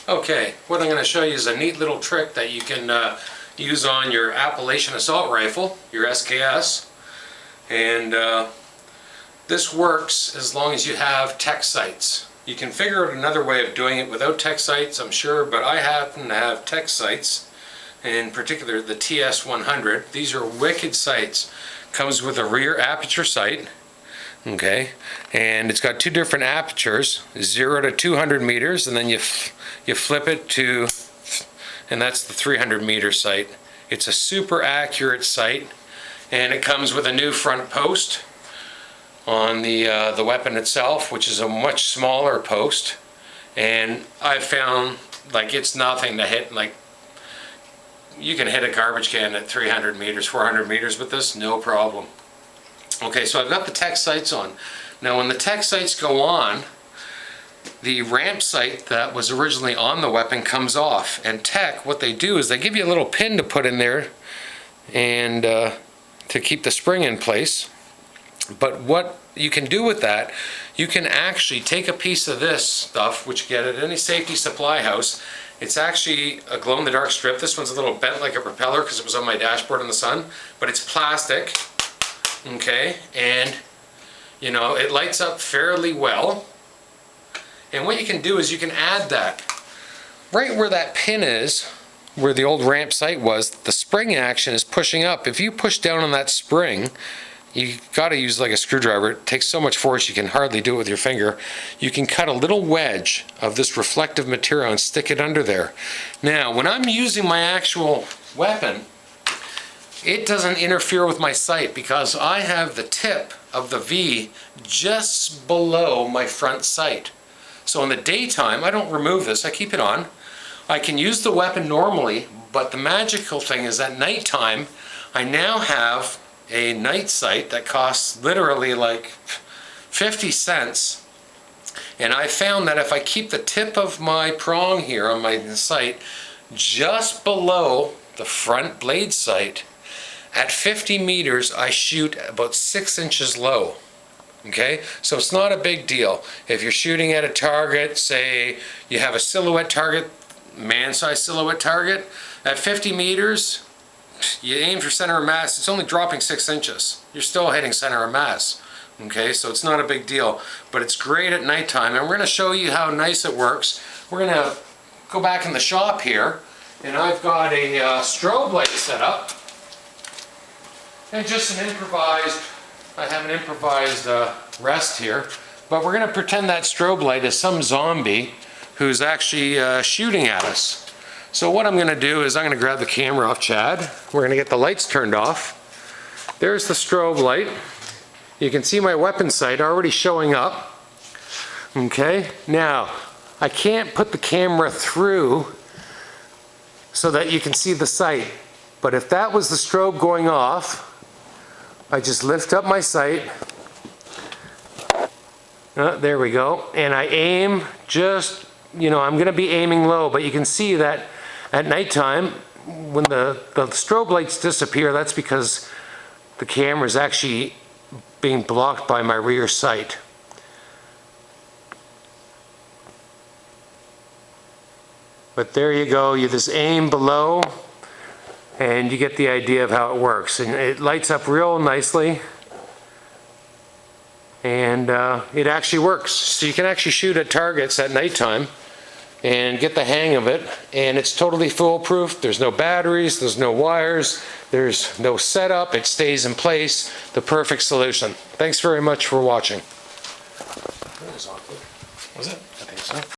Okay, what I'm going to show you is a neat little trick that you can use on your Appalachian assault rifle, your SKS. And this works as long as you have tech sights. You can figure out another way of doing it without tech sights, I'm sure, but I happen to have tech sights, in particular the TS100. These are wicked sights. Comes with a rear aperture sight. Okay, and it's got two different apertures, 0 to 200 meters, and then you flip it to, and that's the 300 meter sight. It's a super accurate sight, and it comes with a new front post on the weapon itself, which is a much smaller post. And I've found, like, it's nothing to hit. Like, you can hit a garbage can at 300 meters, 400 meters with this, no problem. Okay, so I've got the tech sights on. Now when the tech sights go on, the ramp sight that was originally on the weapon comes off. And tech, what they do is they give you a little pin to put in there and to keep the spring in place. But what you can do with that, you can actually take a piece of this stuff, which you get at any safety supply house. It's actually a glow-in-the-dark strip. This one's a little bent like a propeller because it was on my dashboard in the sun, but it's plastic. Okay, and you know, it lights up fairly well. And what you can do is you can add that right where that pin is, where the old ramp sight was. The spring action is pushing up. If you push down on that spring, you got to use like a screwdriver. It takes so much force you can hardly do it with your finger. You can cut a little wedge of this reflective material and stick it under there. Now when I'm using my actual weapon, it doesn't interfere with my sight because I have the tip of the V just below my front sight. So in the daytime, I don't remove this, I keep it on. I can use the weapon normally, but the magical thing is at nighttime, I now have a night sight that costs literally like 50 cents. And I found that if I keep the tip of my prong here on my sight just below the front blade sight, at 50 meters, I shoot about 6 inches low. Okay, so it's not a big deal. If you're shooting at a target, say you have a silhouette target, man-sized silhouette target, at 50 meters, you aim for center of mass, it's only dropping 6 inches. You're still hitting center of mass. Okay, so it's not a big deal, but it's great at nighttime. And we're going to show you how nice it works. We're going to go back in the shop here, and I've got a strobe light set up. And just an improvised, I have an improvised rest here, but we're going to pretend that strobe light is some zombie who's actually shooting at us. So what I'm going to do is I'm going to grab the camera off Chad. We're going to get the lights turned off. There's the strobe light. You can see my weapon sight already showing up. Okay, now I can't put the camera through so that you can see the sight, but if that was the strobe going off, I just lift up my sight, there we go, and I aim just, you know, I'm going to be aiming low, but you can see that at nighttime, when the strobe lights disappear, that's because the camera is actually being blocked by my rear sight. But there you go, you just aim below, and you get the idea of how it works. And it lights up real nicely. And it actually works. So you can actually shoot at targets at nighttime and get the hang of it. And it's totally foolproof. There's no batteries, there's no wires, there's no setup. It stays in place. The perfect solution. Thanks very much for watching. That was awkward. Was it? I think so.